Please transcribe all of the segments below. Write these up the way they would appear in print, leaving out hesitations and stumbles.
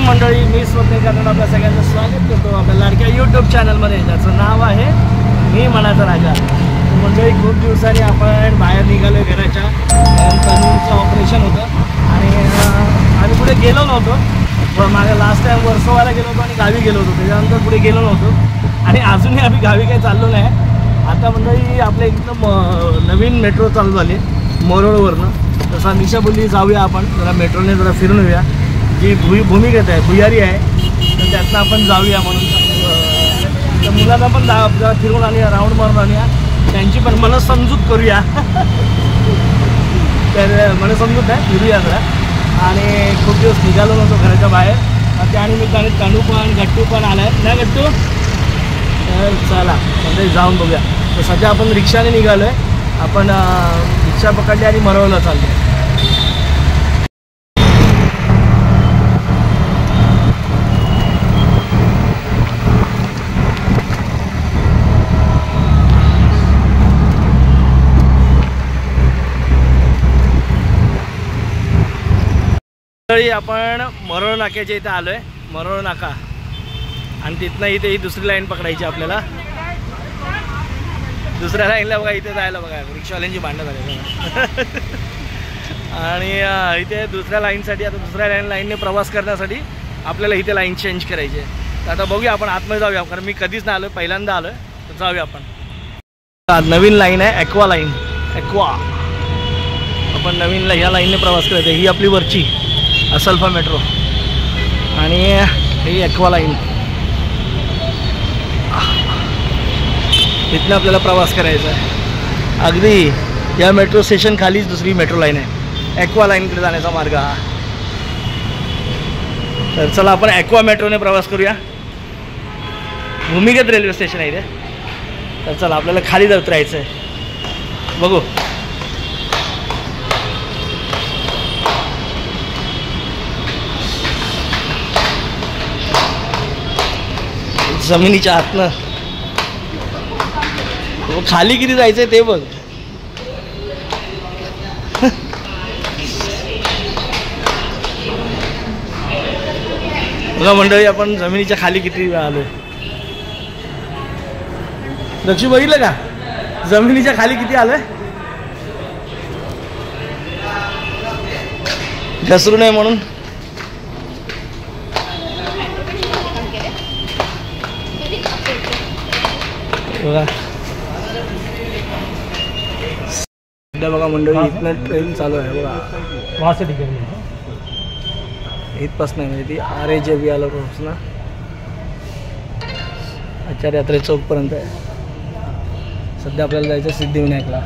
मंडळी, मी स्वप्नील कानडे आपल्या सगळ्यांचं स्वागत करतो आपल्या लाडक्या यूट्यूब चॅनलमध्ये, ज्याचं नाव आहे मी मनाचा राजा. मंडळी, खूप दिवसांनी आपण बाहेर निघालो घराच्या. तनूचं ऑपरेशन होतं आणि आम्ही पुढे गेलो नव्हतो. पण मागे लास्ट टाईम वर्सोवाला गेलो होतो आणि गावी गेलो होतो, त्याच्यानंतर पुढे गेलो नव्हतो आणि अजूनही आम्ही गावी काही चाललो नाही. आता मंडळी आपल्या एकदम नवीन मेट्रो चालू झाली मोरोळवरनं. तसा निशा बोलली जाऊया आपण जरा मेट्रोने जरा फिरून येऊया. जी भूमिगत आहे, भुयारी आहे, तर त्यातनं आपण जाऊया म्हणून. तर मुलांना पण जरा फिरून आणूया, राऊंड मारून आणूया, त्यांची पण मनसमजूत करूया. तर मनसमजूत आहे, फिरूया जरा. आणि खूप दिवस निघालो नव्हतो घराच्या बाहेर, त्यानिमित्ताने तनू पण गट्टू पण आला आहे ना. गट्टू, तर चला म्हणजे जाऊन बघूया. तर सध्या आपण रिक्षाने निघालो आहे. आपण रिक्षा पकडली आणि मरवला चाललो. आपण मरोळ नाक्याच्या इथे आलो आहे, मरोळ नाका. आणि तिथनं इथे ही दुसरी लाईन पकडायची आपल्याला. दुसऱ्या लाईनला बघा, इथे जायला बघा रिक्षावाल्यांची भांडणं झाली. आणि इथे दुसऱ्या लाईनसाठी, आता दुसऱ्या लाईनने प्रवास करण्यासाठी आपल्याला इथे लाईन चेंज करायची आहे. तर आता बघूया आपण आतमध्ये जाऊया, कारण मी कधीच नाही आलो, पहिल्यांदा आलो आहे. तर जाऊया आपण. नवीन लाईन आहे ॲक्वा लाईन, ॲक्वा. आपण नवीन ह्या लाईनने प्रवास करायचा. ही आपली वरची असल्फा मेट्रो आणि ही ॲक्वा लाईन. इथनं आपल्याला प्रवास करायचा आहे. अगदी या मेट्रो स्टेशन खालीच दुसरी मेट्रो लाईन आहे, ॲक्वा लाईनकडे जाण्याचा मार्ग हा. तर चला आपण ॲक्वा मेट्रोने प्रवास करूया. भूमिगत रेल्वे स्टेशन आहे इथे. तर चला आपल्याला खाली उतरायचं आहे. बघू. जमिनीच्या आतनं खाली किती जायचंय ते बघ. बघा मंडळी, आपण जमिनीच्या खाली किती वेळा आलोय. लक्ष बघितलं का, जमिनीच्या खाली किती आलोय. घसरू नये म्हणून. बघा सध्या बघा मंडळी, इथनं ट्रेन चालू आहे बघा. वाचं ठिकाणी इथपासून म्हणजे ती RAJB आला पासून आचार्य यात्रे चौकपर्यंत आहे. सध्या आपल्याला जायचं सिद्धिविनायकला.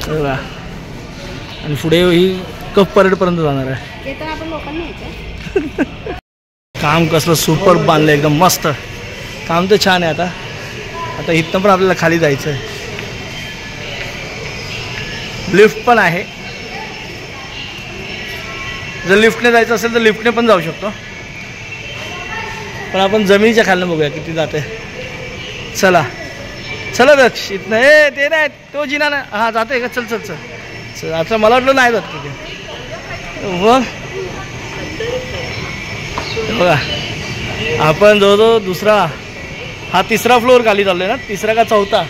बघा, आणि पुढे ही कप परेडपर्यंत जाणार आहे. काम कसलं सुपर बांधलं, एकदम मस्त काम. तर छान आहे. आता इथनं पण आपल्याला खाली जायचं आहे. लिफ्ट पण आहे. जर लिफ्टने जायचं असेल तर लिफ्टने पण जाऊ शकतो, पण आपण जमिनीच्या खालनं बघूया किती जाते. चला चला दक्ष, इथनं ते नाही, तो जिना नाही. हां जाते का, चल चल चल चल. आता मला वाटलं नाही जात तिथे. बघा आपण जवळजवळ तिसरा फ्लोअर खाली चाललोय ना, तिसरा का चौथा.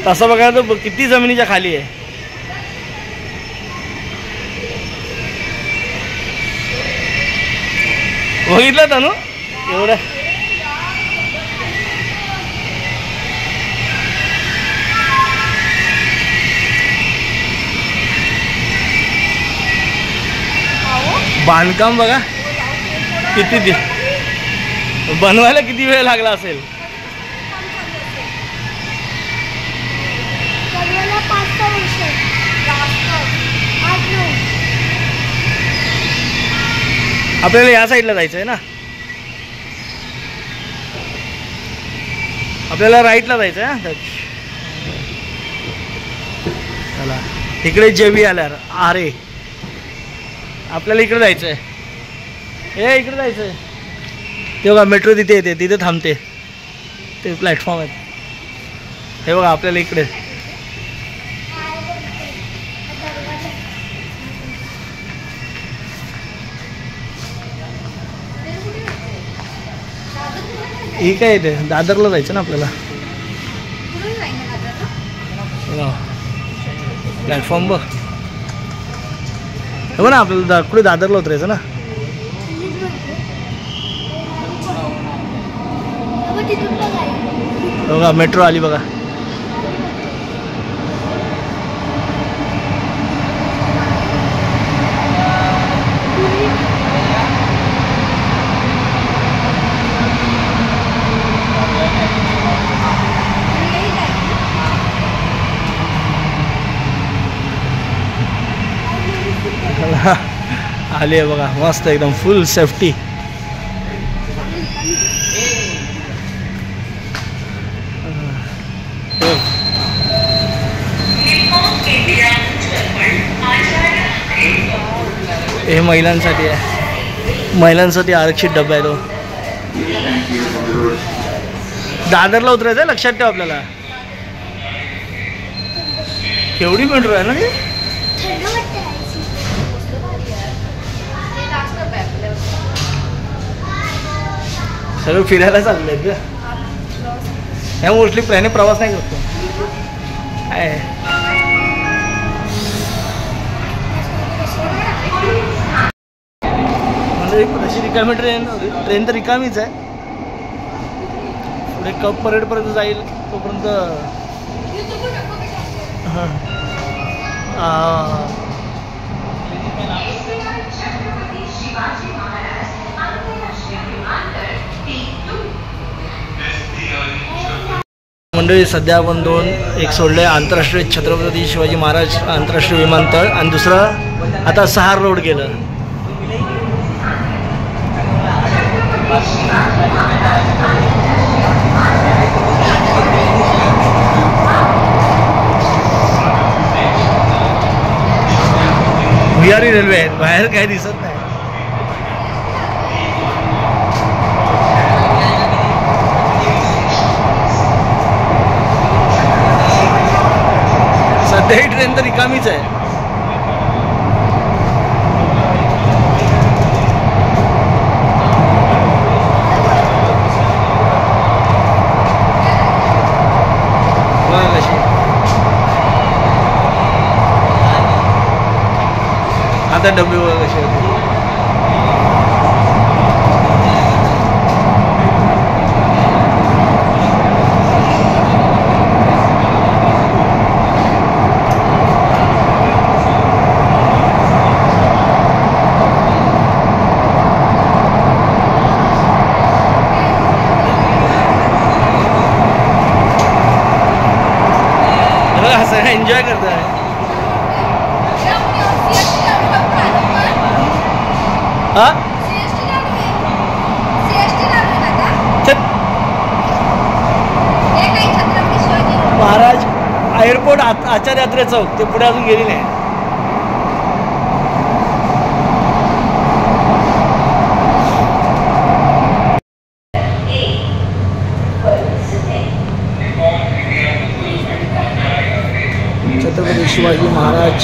तसं बघायला तर किती जमिनीच्या खाली आहे. बघितलं तनू एवढं. बांधकाम बघा किती, बनवायला किती वेळ लागला असेल. आपल्याला या साईडला जायचं आहे ना, आपल्याला राईटला जायचं आहे. चला इकडे JB आल्यावर RA. आपल्याला इकडे जायचं आहे. इकडे जायचं आहे. ते बघा मेट्रो तिथे येते, तिथे थांबते. ते प्लॅटफॉर्म आहेत हे बघा आपल्याला इकडे. ही काय येते दादरला जायचं ना आपल्याला. प्लॅटफॉर्म बघ हो ना, आपल्याला कुठे दादरला उतरायचं ना. बघा मेट्रो आली बघा. आली आहे बघा, मस्त एकदम फुल सेफ्टी. हे महिलांसाठी आहे, महिलांसाठी आरक्षित डबा आहे तो. दादरला उतरायचं आहे, लक्षात ठेव आपल्याला. केवढी मेट्रो आहे ना ती. सगळं फिरायला चाललंय का ह्या. मोस्टली प्लॅने प्रवास नाही करतो आहे. म्हणजे अशी रिकामी ट्रेन तर रिकामीच आहे. पुढे कप परेडपर्यंत जाईल तोपर्यंत. मंडळी सध्या आपण एक सोडले आंतरराष्ट्रीय छत्रपती शिवाजी महाराज आंतरराष्ट्रीय विमानतळ आणि दुसरं आता सहार रोड गेलं. भुयारी रेल्वे आहे, बाहेर काही दिसत नाही. सध्या ही ट्रेन तर रिकामीच आहे. आता डब्बे वगैरे कसे होते. असं एन्जॉय करताय. महाराज एअरपोर्ट आचार्य यात्रे चौक ते पुढे अजून गेली नाही. Chhatrapati Shivaji Maharaj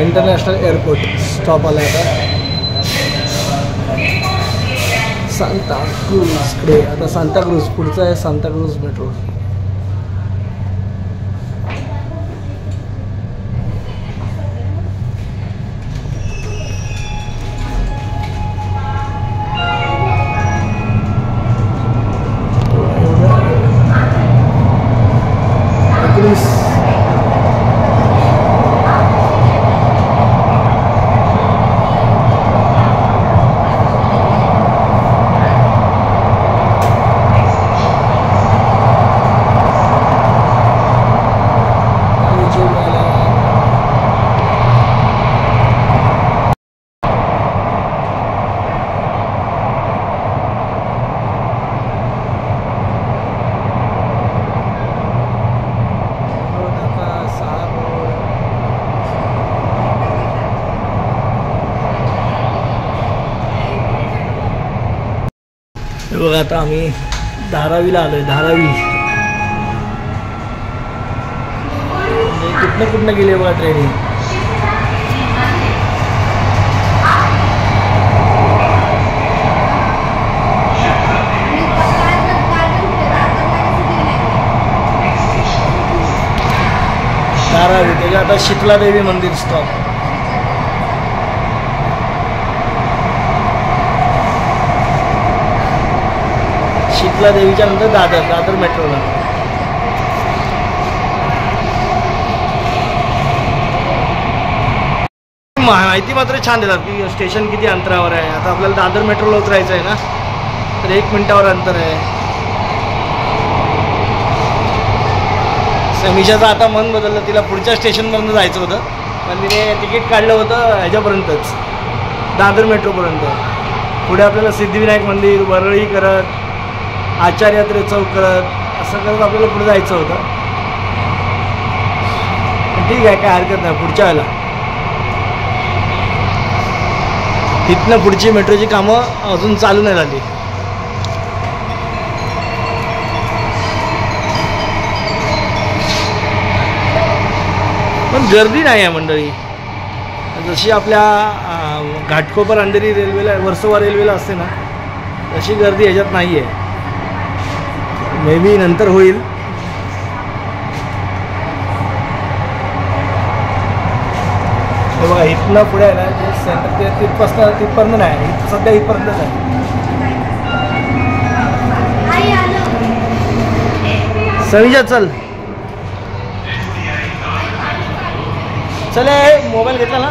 international airport stop आला आता. सांताक्रूजकडे आता सांताक्रूज पुढचं आहे. सांताक्रूज मेट्रो. बघा आता आम्ही धारावीला आलोय. धारावी म्हणजे कुठनं गेले बघा ट्रेनिंग. धारावी, त्याच्या आता शीतलादेवी मंदिर स्टॉप. शीतलादेवीच्या नंतर दादर मेट्रोला. माहिती मात्र छान देतात की स्टेशन किती अंतरावर आहे. आता आपल्याला दादर मेट्रोला उतरायचं आहे ना, तर 1 मिनिटावर अंतर आहे. समीक्षाचं आता मन बदललं, तिला पुढच्या स्टेशनपर्यंत जायचं होतं, पण तिने तिकीट काढलं होतं ह्याच्यापर्यंतच, दादर मेट्रोपर्यंत. पुढे आपल्याला सिद्धिविनायक मंदिर, वरळी करत, आचार्यात्रे चौक करत असं करत आपल्याला पुढे जायचं होतं. ठीक आहे, काय हरकत नाही. पुढच्या वेळेला इथनं पुढची मेट्रोची कामं अजून चालू नाही झाली. पण गर्दी नाही आहे मंडळी. जशी आपल्या घाटकोपर अंधेरी रेल्वेला, वर्सोवा रेल्वेला असते ना, तशी गर्दी ह्याच्यात नाही आहे. मे बी नंतर होईल. हे बघा, इथनं पुढे आहे ना जे सेंटर, ते तिथपर्यंत नाही, सध्या इथपर्यंतच आहे. समीक्षा चल चले, मोबाईल घेतला ना.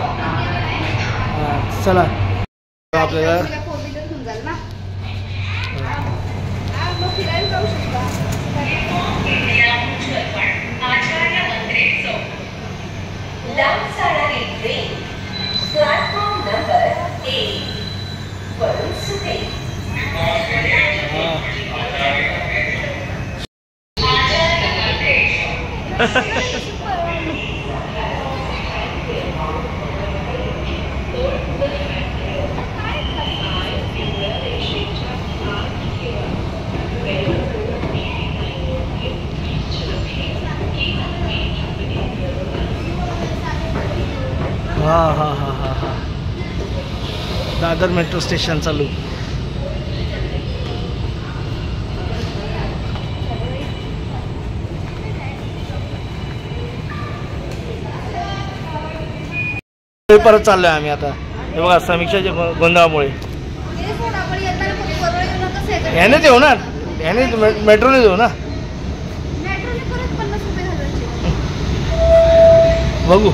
हां चला, आपल्याला प्लॅटफॉर्म नंबर 1 वरून सुटे. हा दादर मेट्रो स्टेशन चालू. परत चाललोय आम्ही आता. हे बघा, समीक्षाच्या गोंधळामुळे ह्यानेच येऊ ना, ह्याने मेट्रोने येऊ ना. बघू.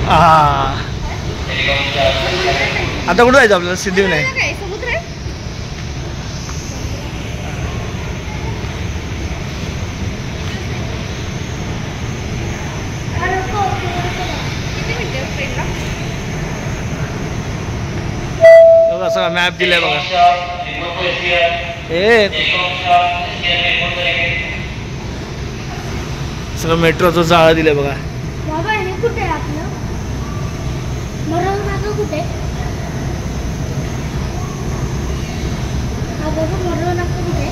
हा, आता कुठं जायचं आपल्याला? सिद्धिविनायक. बघा सगळा मॅप दिलाय बघा. हे सगळं मेट्रोचं जाळं दिलंय बघा. कुठे आहे आपलं मरवनाका? कुठे मरवनाका कुठे?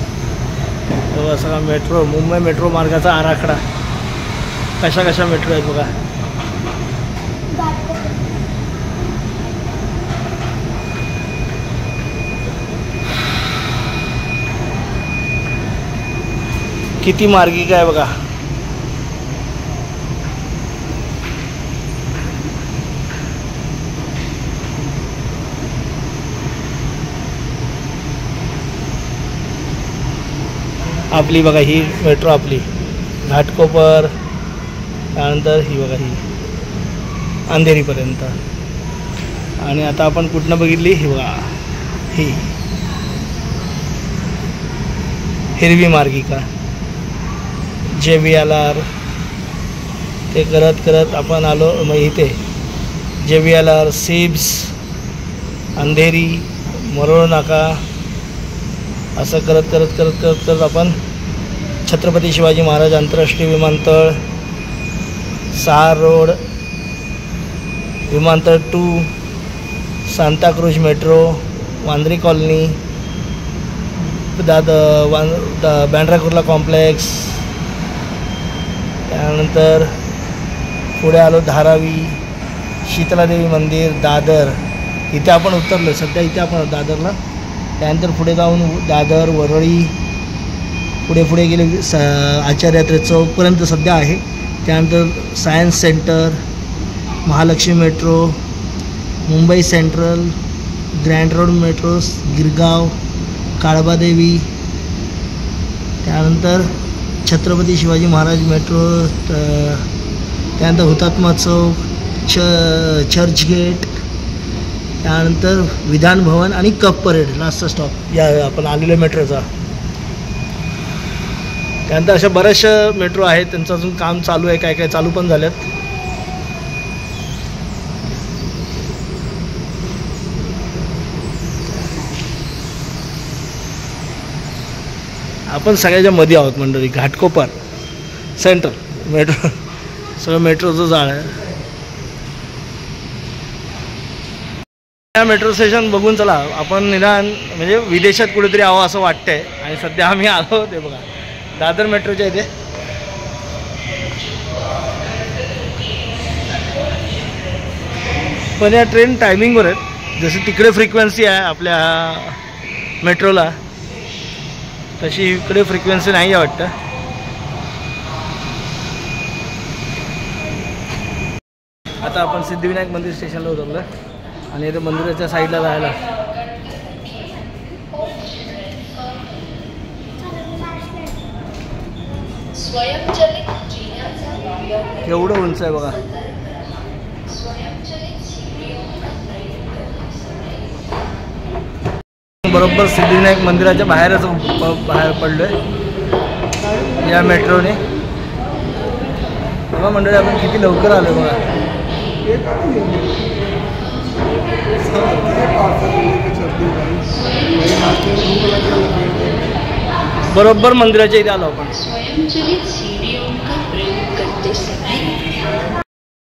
बघा सगळा मेट्रो, मुंबई मेट्रो मार्गाचा आराखडा, कशा कशा मेट्रो आहेत बघा. किती मार्गिका आहे बघा. आपली बघा ही मेट्रो, आपली घाटकोपर, त्यानंतर ही बघा ही अंधेरीपर्यंत. आणि आता आपण कुठनं बघितली? ही बघा, ही हिरवी मार्गिका, JVLR. ते करत करत आपण आलो मग इथे JVLR, सिब्स, अंधेरी, मरोळ नाका, असं करत करत करत करत करत आपण छत्रपती शिवाजी महाराज आंतरराष्ट्रीय विमानतळ, सार रोड, विमानतळ 2, Santacruz metro, Vandre colony, Bandra Kurla complex, त्यानंतर पुढे आलो धारावी, शीतलादेवी मंदिर, दादर. इथे आपण उतरलो सध्या, इथे आपण दादरला. त्यानंतर पुढे जाऊन दादर, वरळी, पुढे पुढे गेले आचार्य यात्रे चौकपर्यंत सध्या आहे. त्यानंतर science centre, Mahalakshmi metro, Mumbai central, grand road metro, Girgaon, Kalbadevi, त्यानंतर छत्रपती शिवाजी महाराज मेट्रो, त्यानंतर हुतात्मा चौक, चर्चगेट, त्यानंतर विधान भवन आणि कप परेड लास्टचा स्टॉप या आपण आलेल्या मेट्रोचा. त्यानंतर अशा बऱ्याचशा मेट्रो आहेत, त्यांचं अजून काम चालू आहे, काय काय चालू पण झाल्यात. आपण सगळ्याच्या मध्ये आहोत मंडळी. घाटकोपर सेंटर मेट्रो, सगळं मेट्रोचं जाळ आहे. या मेट्रो स्टेशन बघून चला आपण निदान म्हणजे विदेशात कुठेतरी यावं असं वाटतंय. आणि सध्या आम्ही आलो ते बघा दादर मेट्रोच्या इथे. पण या ट्रेन टायमिंगवर आहेत. जशी तिकडे फ्रिक्वेन्सी आहे आपल्या मेट्रोला तशी इकडे फ्रिक्वेन्सी नाही आहे वाटतं. आता आपण सिद्धिविनायक मंदिर स्टेशनला उतरलो आणि इथे मंदिराच्या साईडला जायला एवढं उंच आहे बघा. बरोबर सिद्धिविनायक मंदिराच्या बाहेरच बाहेर पडलोय या मेट्रोने. बघा मंडळी आपण किती लवकर आलो बघा. बरोबर मंदिराच्या इथे आलो आपण.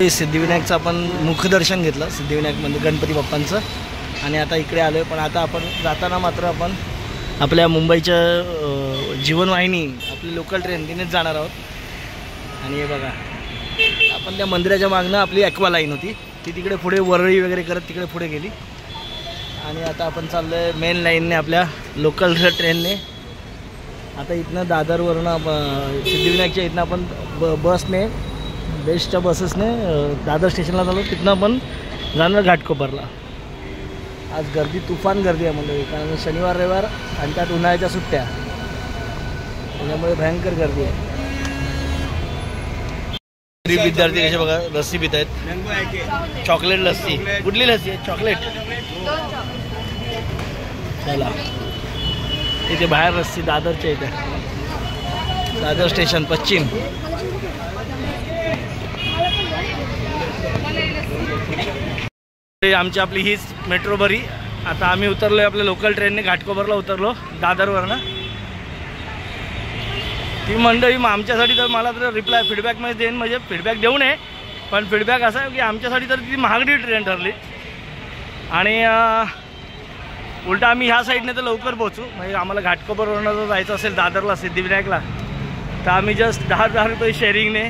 सिद्धिविनायकचं आपण मुखदर्शन घेतलं, सिद्धिविनायक मंदिर गणपती बाप्पांचं. आणि आता इकडे आलो आहे. पण आता आपण जाताना मात्र आपण आपल्या मुंबईच्या जीवनवाहिनी आपली लोकल ट्रेन तिनेच जाणार आहोत. आणि हे बघा आपण त्या मंदिराच्या मागणं आपली ॲक्वा लाईन होती ती तिकडे पुढे वरळी वगैरे करत तिकडे पुढे गेली. आणि आता आपण चाललो आहे मेन लाईनने आपल्या लोकल ट्रेनने. आता इथनं दादरवरनं सिद्धिविनायकच्या इथनं आपण बसने बेस्टच्या बसेसने दादर स्टेशनला चाललो. तिथनं आपण जाणार घाटकोपरला. आज गर्दी तुफान गर्दी आहे मंडळी, कारण शनिवार रविवार आणि त्यात उन्हाळ्याच्या सुट्ट्या त्याच्यामुळे भयंकर गर्दी आहे. गरीब विद्यार्थी कसे बघा लस्सी पित आहेत. चॉकलेट लस्सी. कुठली लस्सी आहे? चॉकलेट. चला इथे बाहेर लस्सी दादरच्या इथे दादर स्टेशन पश्चिम. आमची आपली हीच मेट्रो बरी. आता आम्ही उतरलो आहे आपल्या लोकल ट्रेनने घाटकोपरला उतरलो दादरवरनं. ती मंडळी मग आमच्यासाठी तर मला तर रिप्लाय फीडबॅकमध्ये देईन, म्हणजे फीडबॅक देऊ नये पण फीडबॅक असा आहे की आमच्यासाठी तर ती महागडी ट्रेन ठरली. आणि उलटा आम्ही ह्या साईडने तर लवकर पोहोचू. म्हणजे आम्हाला घाटकोपरवरनं जर जायचं असेल दादरला सिद्धिविनायकला तर आम्ही जस्ट 10 रुपये शेअरिंगने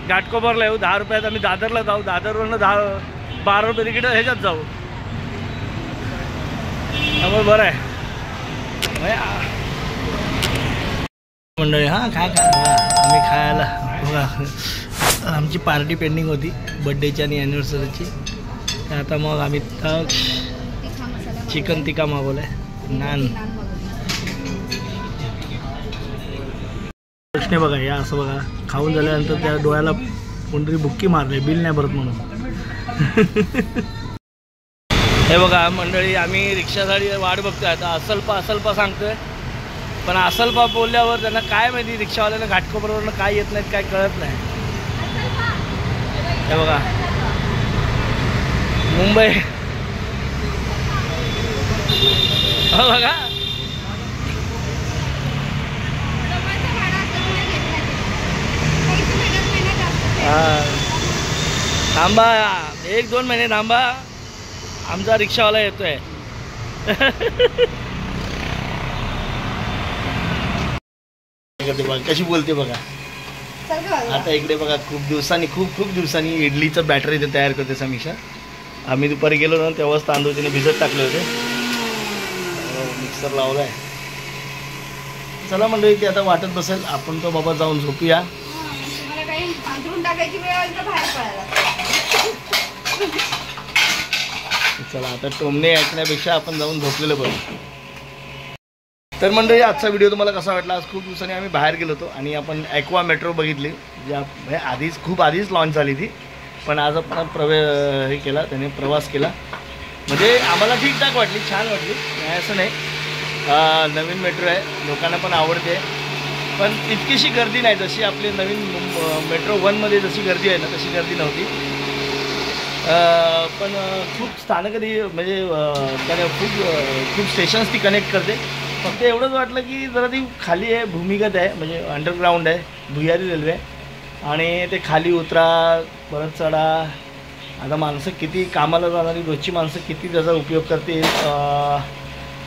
घाटकोपरला येऊ. 10 रुपयात आम्ही दादरला जाऊ. दादरवरनं 12 रुपये तिकीट ह्याच्यात जाऊ. त्यामुळे बरं आहे मंडळी. हां काय आम्ही खायला बघा आमची पार्टी पेंडिंग होती बड्डेची आणि ॲनिव्हर्सरीची. तर आता मग आम्ही चिकन टिक्का मागवलं आहे, नान. प्रश्न बघा या असं बघा खाऊन झाल्यानंतर त्या डोळ्याला कोणतरी बुक्की मारले बिल नाही भरत म्हणून. हे बघा मंडळी आम्ही रिक्षासाठी वाट बघतोय. आता असलपा सांगतोय पण असलपा बोलल्यावर त्यांना काय माहिती रिक्षावाल्यांना घाटकोपरवरनं काय येत नाहीत काय कळत नाही. हे बघा मुंबई हो बघा थांबा 1-2 महिने थांबा आमचा रिक्षावाला येतोय. कशी बोलते बघा. आता इकडे बघा खूप दिवसांनी इडलीचं बॅटर इथे तयार करते समीक्षा. आम्ही दुपारी गेलो ना तेव्हाच तांदूळ तिने भिजत टाकले होते. मिक्सर लावलाय चला मंडळी, ती आता वाटत बसेल, आपण तो बाबा जाऊन झोपूया. तुम्हाला काही अंतरून टाकायची वेळ आली तर बाहेर पडायला. चला आता टोमणे ऐकण्यापेक्षा आपण जाऊन झोपलेलं बरं. तर मंडळी, आजचा व्हिडिओ तुम्हाला कसा वाटला? आज खूप दिवसांनी आम्ही बाहेर गेलो होतो आणि आपण ॲक्वा मेट्रो बघितली, जी खूप आधीच लॉन्च झाली ती, पण आज आपण हे केला, त्याने प्रवास केला. म्हणजे आम्हाला ठीकठाक वाटली, छान वाटली, नाही असं नाही. नवीन मेट्रो आहे, लोकांना पण आवडते, पण इतकीशी गर्दी नाही. जशी आपली नवीन मेट्रो 1मध्ये जशी गर्दी आहे ना, तशी गर्दी नव्हती. पण खूप स्थानकं ती म्हणजे खूप स्टेशन्स ती कनेक्ट करते. फक्त एवढंच वाटलं की जरा ती खाली आहे, भूमिगत आहे, म्हणजे अंडरग्राऊंड आहे, भुयारी रेल्वे आहे. आणि ते खाली उतरा, परत चढा. आता माणसं किती कामाला जाणारी रोजची माणसं किती त्याचा उपयोग करतील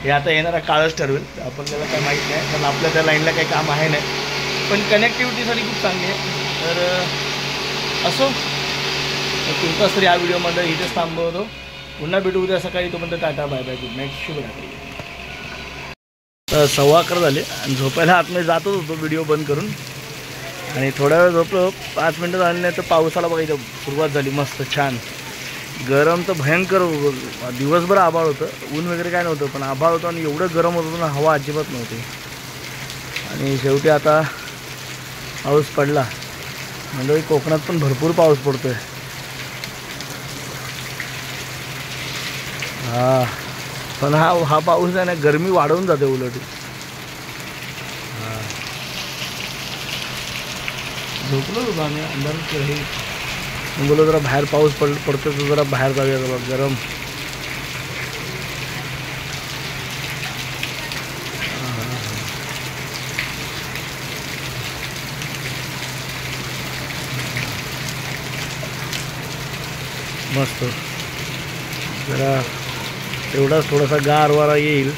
हे आता येणारा काळच ठरवेल. आपण त्याला काय माहीत नाही, कारण आपल्या त्या लाईनला काही काम आहे नाही, पण कनेक्टिव्हिटीसाठी खूप चांगली आहे. तर असो, तुमचा तरी हा व्हिडिओमध्ये इथेच थांबवतो. पुन्हा भेटू उद्या सकाळी. तोपर्यंत tata, bye bye, good night, शुभरात्री. 11:15 झाले आणि झोपायला आतमध्ये जातच होतो व्हिडिओ बंद करून, आणि थोड्या वेळ झोपलो. 5 मिनटं झाली नाही तर पावसाला बघायचं सुरुवात झाली. मस्त छान गरम तर भयंकर. दिवसभर आभाळ होतं, ऊन वगैरे काय नव्हतं, पण आभाळ होतं आणि एवढं गरम होत होतं ना, हवा अजिबात नव्हती. आणि शेवटी आता पाऊस पडला. म्हणजे कोकणात पण भरपूर पाऊस पडतोय. हा, पण हा पाऊस आहे ना, गरमी वाढवून जाते उलट. हां, झोपलो होतो आम्ही अंधारात. हे बोललो जरा बाहेर पाऊस पडतो तर जरा बाहेर जाऊया, जरा गरम. मस्त जरा तेवढाच थोडासा गार वारा येईल.